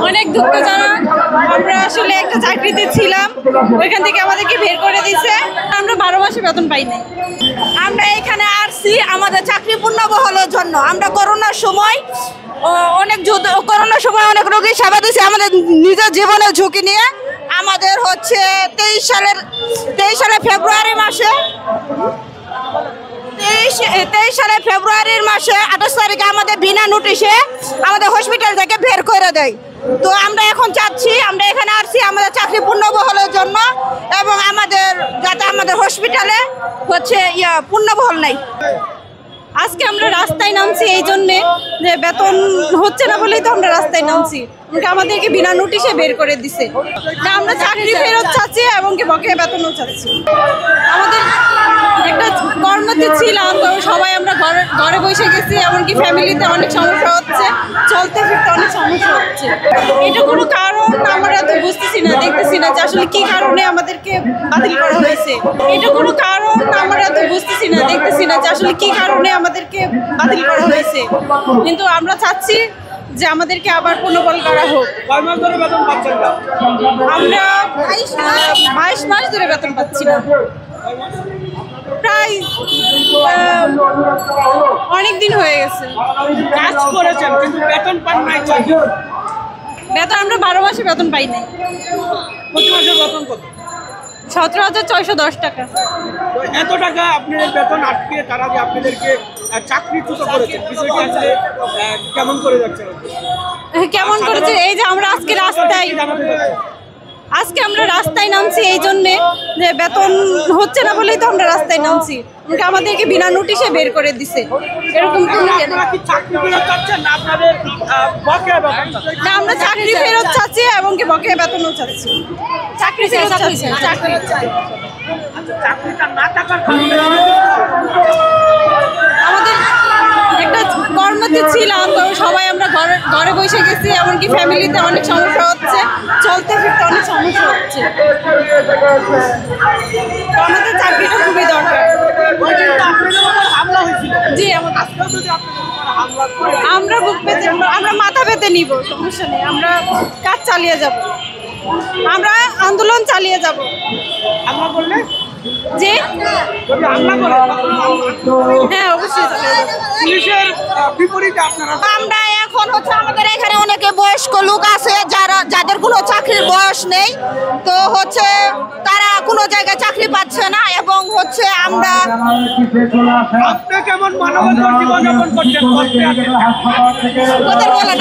অনেক দুঃখজনক। আমরা আসলে একটা চাকরিতে ছিলাম, ওইখান থেকে আমাদেরকে বের করে দিছে। আমরা 12 মাসে বেতন পাইনি। আমরা এখানে আসছি আমাদের চাকরি পুনর্বহালের জন্য। আমরা করোনার সময় অনেক রোগী সেবা দিয়েছি আমাদের নিজের জীবনের ঝুঁকি নিয়ে। আমাদের হচ্ছে 23 সালে ফেব্রুয়ারির মাসে 28 তারিখে আমাদের বিনা নোটিশে আমাদের হসপিটাল থেকে বের করে দেয়। তো আমরা এখন চাচ্ছি, আমরা এখানে আসছি আমাদের চাকরি পুনর্বহালের জন্য এবং আমাদের হসপিটালে হচ্ছে পুনর্বহাল নেই। আজকে আমরা রাস্তায় নামছি এই জন্যে যে বেতন হচ্ছে না বলেই তো আমরা রাস্তায় নামছি। আমাদেরকে বিনা নোটিশে বের করে দিছে। আমরা চাকরি ফেরত চাচ্ছি এবং বকেয়া বেতনও চাচ্ছি। আমাদের একটা কর্মতে ছিলাম, তো সবাই আমরা ঘরে বসে গেছি, এমনকি ফ্যামিলিতে অনেক সমস্যা হচ্ছে, চলতে ফিরতে অনেক সমস্যা হচ্ছে। এটা কোনো কারণ আমরা তো বুঝতেছি না, দেখতেছি না যে আসলে কি কারণে আমাদেরকে বাতিল করা হয়েছে। এটা কোনো কারণ আমরা তো বুঝতেছি না, দেখতেছি না যে আসলে কি কারণে আমাদেরকে বাতিল করা হয়েছে। কিন্তু আমরা চাচ্ছি যে আমাদেরকে আবার পুনর্বহাল করা হোক। আমরা 22 মাস ধরে বেতন পাচ্ছি না। প্রায় অনেক দিন হয়ে গেছে। কাজ করেছেন কিন্তু বেতন পান নাই। বেতন আমরা 12 মাসে বেতন পাই নাই। প্রতি মাসের বেতন কত? 17,610 টাকা। এত টাকা আপনাদের বেতন আটকে তারা যে আপনাদেরকে চাকরিচ্যুত করেছে, বিষয়টি আসলে কেমন করে যাচ্ছে? কেমন করেছে? এই যে আমরা আজকে আমরা রাস্তায় নামছি এই জন্যে যে বেতন হচ্ছে না বলেই তো আমরা রাস্তায় নামছি। আমাদেরকে বিনা নোটিশে বের করে দিছে। এরকম না, আমরা চাকরি ফেরত চাচ্ছি এবং বকেয়া বেতনও চাচ্ছি। চাকরি ফেরত চাচ্ছি। আমাদের একটা কর্মতে ছিলাম, তো সবাই আমরা ঘরে বসে গেছি, এমনকি ফ্যামিলিতে অনেক সমস্যা হচ্ছে, চলতে ফিরতে অনেক সমস্যা হচ্ছে। তো আমাদের চাকরিটা খুবই দরকার। জি, আমরা বুক পেতে, আমরা মাথা পেতে নিব, সমস্যা নেই। আমরা কাজ চালিয়ে যাব, আমরা আন্দোলন চালিয়ে যাব। জি, হ্যাঁ, অবশ্যই চালিয়ে যাব। পুলিশের বিপরীতে আমরা এখন হচ্ছে আমাদের এখানে অনেকে বয়স্ক লোক আছে যাদের কোনো চাকরির বয়স নেই, তো হচ্ছে তারা কোনো জায়গায় চাকরি পাচ্ছে না এবং হচ্ছে আমরা আপনি কেমন মানবতার জীবনযাপন করছেন? বলেন